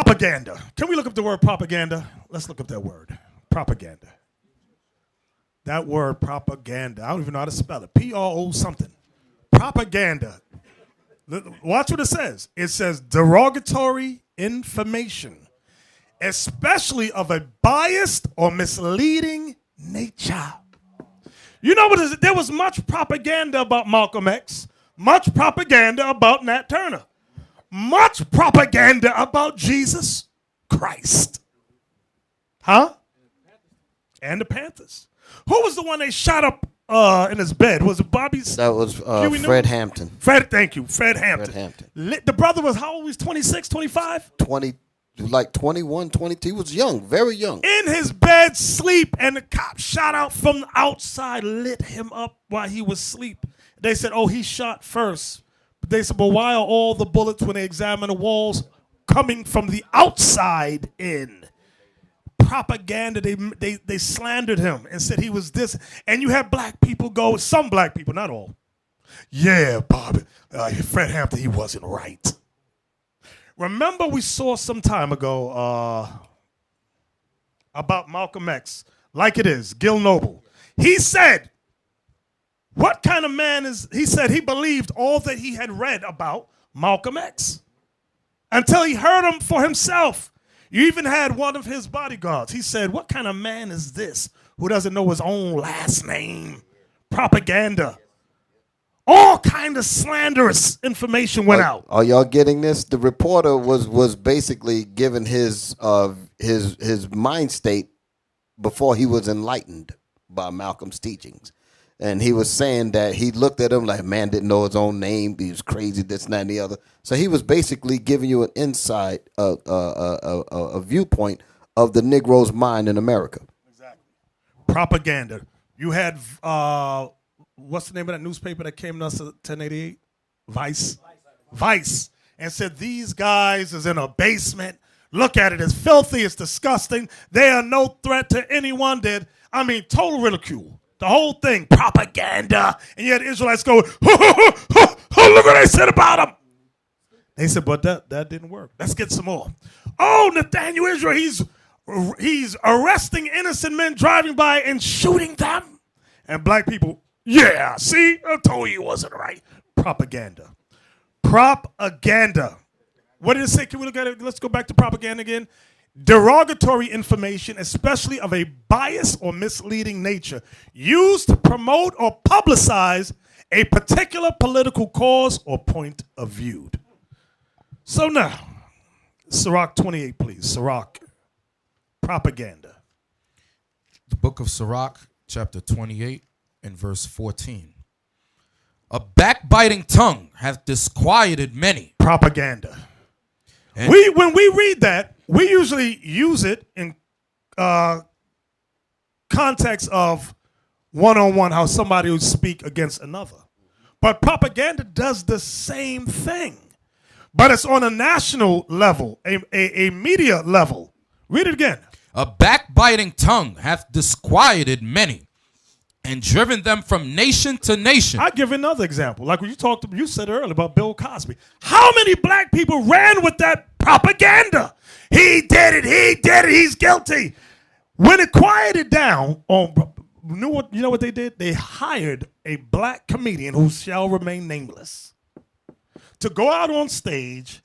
Propaganda. Can we look up the word propaganda? Let's look up that word. Propaganda. That word propaganda. I don't even know how to spell it. P-R-O something. Propaganda. Watch what it says. It says derogatory information, especially of a biased or misleading nature. You know what is it? There was much propaganda about Malcolm X, much propaganda about Nat Turner, much propaganda about Jesus Christ. Huh? And the Panthers. Who was the one they shot up in his bed? Was it Bobby's? That was Fred Hampton. Thank you. Fred Hampton. The brother was how old? He was 26, 25? 21, 22. He was young, very young. In his bed, sleep, and the cop shot out from the outside, lit him up while he was asleep. They said, oh, he shot first. But they said, but why are all the bullets, when they examine the walls, coming from the outside in? Propaganda, they slandered him and said he was this. And you had black people go, some black people, not all. Yeah, Bob, Fred Hampton, he wasn't right. Remember we saw some time ago about Malcolm X, like it is, Gil Noble. He said, what kind of man is, he said he believed all that he had read about Malcolm X until he heard him for himself. You even had one of his bodyguards. He said, what kind of man is this who doesn't know his own last name? Propaganda. All kind of slanderous information went out. Are y'all getting this? The reporter was basically giving his mind state before he was enlightened by Malcolm's teachings. And he was saying that he looked at him like, man didn't know his own name. He was crazy, this, and that, and the other. So he was basically giving you an insight, a viewpoint of the Negro's mind in America. Exactly. Propaganda. You had, what's the name of that newspaper that came to us in 1088? Vice. And said, these guys is in a basement. Look at it. It's filthy. It's disgusting. They are no threat to anyone. Total ridicule. The whole thing, propaganda. And you had Israelites go, look what they said about him. They said, but that didn't work. Let's get some more. Oh, Nathaniel Israel, he's arresting innocent men driving by and shooting them. And black people, yeah, see, I told you it wasn't right. Propaganda. Propaganda. What did it say? Can we look at it? Let's go back to propaganda again. Derogatory information, especially of a biased or misleading nature, used to promote or publicize a particular political cause or point of view. So now, Sirach 28, please. Sirach, propaganda. The book of Sirach, chapter 28, and verse 14. A backbiting tongue hath disquieted many. Propaganda. And when we read that, we usually use it in context of one-on-one, how somebody would speak against another. But propaganda does the same thing. But it's on a national level, a media level. Read it again. A backbiting tongue hath disquieted many, and driven them from nation to nation. I'll give another example. Like when you said earlier about Bill Cosby. How many black people ran with that propaganda? He did it, he's guilty. When it quieted down, you know what they did? They hired a black comedian who shall remain nameless to go out on stage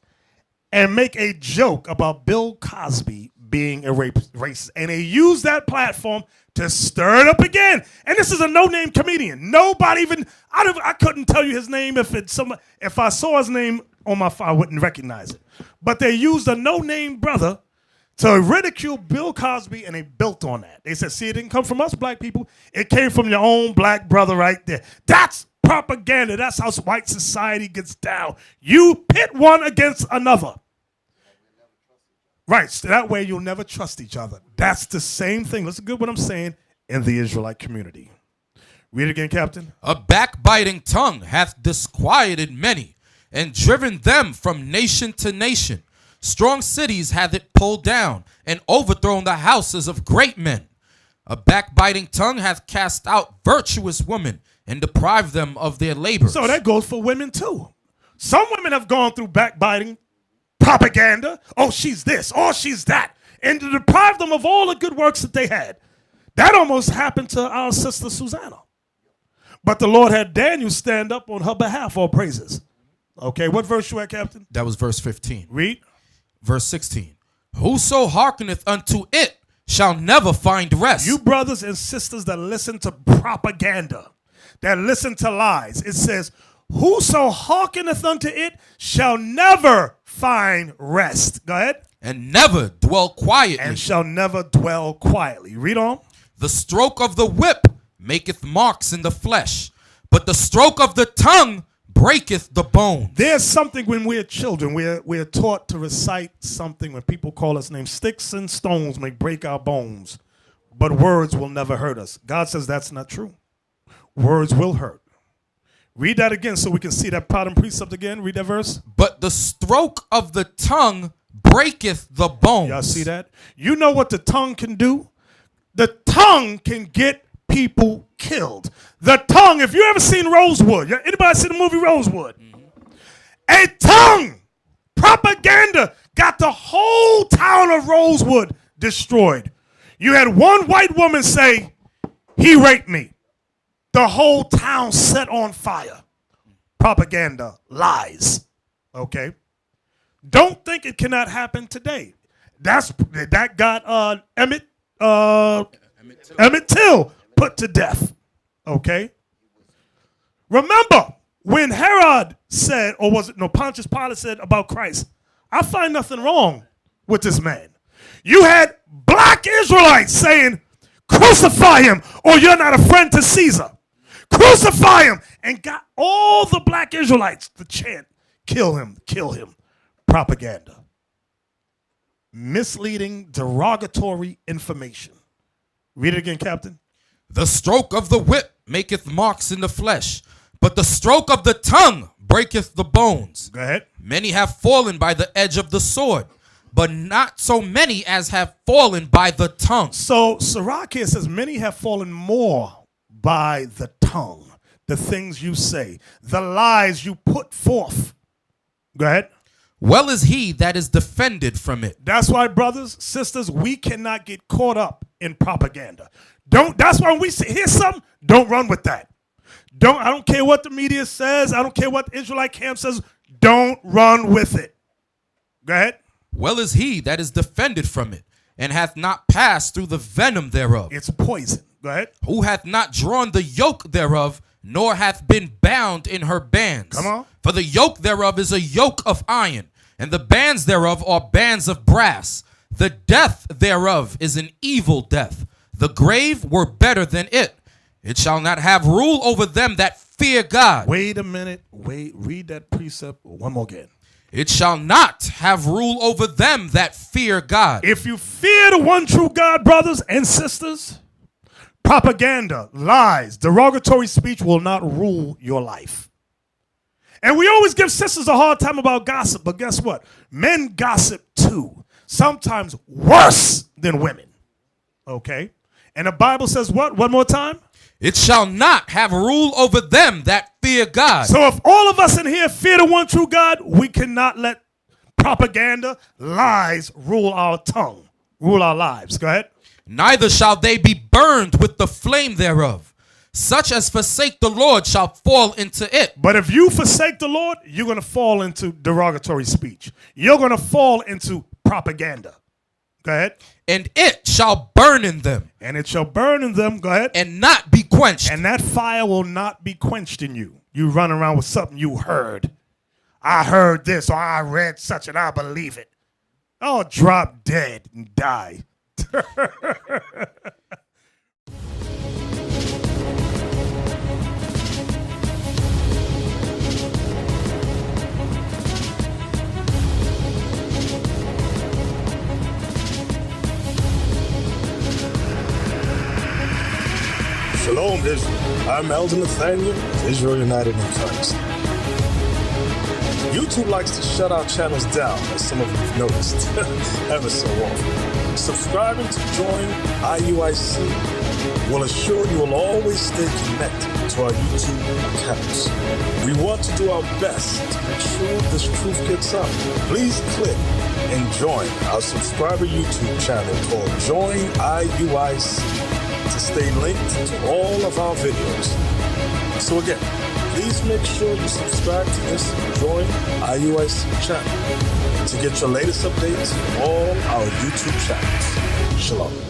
and make a joke about Bill Cosby being a racist. And they used that platform to stir it up again. And this is a no-name comedian. Nobody even, I couldn't tell you his name if I saw his name on my phone, I wouldn't recognize it. But they used a no-name brother to ridicule Bill Cosby, and they built on that. They said, see, it didn't come from us black people. It came from your own black brother right there. That's propaganda. That's how white society gets down. You pit one against another. Right, so that way you'll never trust each other. That's the same thing. Listen good what I'm saying in the Israelite community. Read it again, Captain. A backbiting tongue hath disquieted many, and driven them from nation to nation. Strong cities hath it pulled down, and overthrown the houses of great men. A backbiting tongue hath cast out virtuous women, and deprived them of their labor. So that goes for women too. Some women have gone through backbiting propaganda. Oh, she's this. Oh, she's that. And to deprive them of all the good works that they had. That almost happened to our sister Susanna. But the Lord had Daniel stand up on her behalf, all praises. Okay, what verse you at, Captain? That was verse 15. Read. Verse 16. Whoso hearkeneth unto it shall never find rest. You brothers and sisters that listen to propaganda, that listen to lies, it says, whoso hearkeneth unto it shall never find rest. Go ahead. And never dwell quietly. And shall never dwell quietly. Read on. The stroke of the whip maketh marks in the flesh, but the stroke of the tongue breaketh the bone. There's something when we're children, we're taught to recite something when people call us names. Sticks and stones may break our bones, but words will never hurt us. God says that's not true. Words will hurt. Read that again so we can see that pattern precept again. Read that verse. But the stroke of the tongue breaketh the bones. Y'all see that? You know what the tongue can do? The tongue can get people killed. The tongue, if you ever seen Rosewood, anybody seen the movie Rosewood? A tongue, propaganda, got the whole town of Rosewood destroyed. You had one white woman say, he raped me. The whole town set on fire. Propaganda, lies. Okay? Don't think it cannot happen today. That got Emmett Till put to death. Okay? Remember when Herod said, or was it Pontius Pilate said about Christ, I find nothing wrong with this man. You had black Israelites saying, crucify him or you're not a friend to Caesar. Crucify him. And got all the black Israelites to chant, kill him, kill him. Propaganda. Misleading, derogatory information. Read it again, Captain. The stroke of the whip maketh marks in the flesh, but the stroke of the tongue breaketh the bones. Go ahead. Many have fallen by the edge of the sword, but not so many as have fallen by the tongue. So Sirach here says many have fallen more by the tongue, the things you say, the lies you put forth. Go ahead. Well is he that is defended from it. That's why, brothers, sisters, we cannot get caught up in propaganda. That's why when we hear something, don't run with that. I don't care what the media says. I don't care what the Israelite camp says. Don't run with it. Go ahead. Well is he that is defended from it, and hath not passed through the venom thereof. It's poison. Go ahead. Who hath not drawn the yoke thereof, nor hath been bound in her bands. Come on. For the yoke thereof is a yoke of iron, and the bands thereof are bands of brass. The death thereof is an evil death. The grave were better than it. It shall not have rule over them that fear God. Wait a minute. Read that precept one more again. It shall not have rule over them that fear God. If you fear the one true God, brothers and sisters, propaganda, lies, derogatory speech will not rule your life. And we always give sisters a hard time about gossip, but guess what? Men gossip too, sometimes worse than women. Okay? And the Bible says what? One more time. It shall not have rule over them that fear God. So if all of us in here fear the one true God, we cannot let propaganda, lies rule our tongue, rule our lives. Go ahead. Neither shall they be burned with the flame thereof. Such as forsake the Lord shall fall into it. But if you forsake the Lord, you're going to fall into derogatory speech. You're going to fall into propaganda. Go ahead. And it shall burn in them. And it shall burn in them. Go ahead. And not be quenched. And that fire will not be quenched in you. You run around with something you heard. I heard this or I read such and I believe it. Oh, drop dead and die. Shalom, Israel. I'm Elder Nathaniel of Israel United in Christ. YouTube likes to shut our channels down, as some of you have noticed, ever so often. Subscribing to join IUIC will assure you will always stay connected to to our YouTube accounts. We want to do our best to make sure this truth gets out. Please click and join our subscriber YouTube channel called Join IUIC to stay linked to all of our videos. So again, please make sure you subscribe to this Join IUIC channel to get your latest updates from all our YouTube channels. Shalom.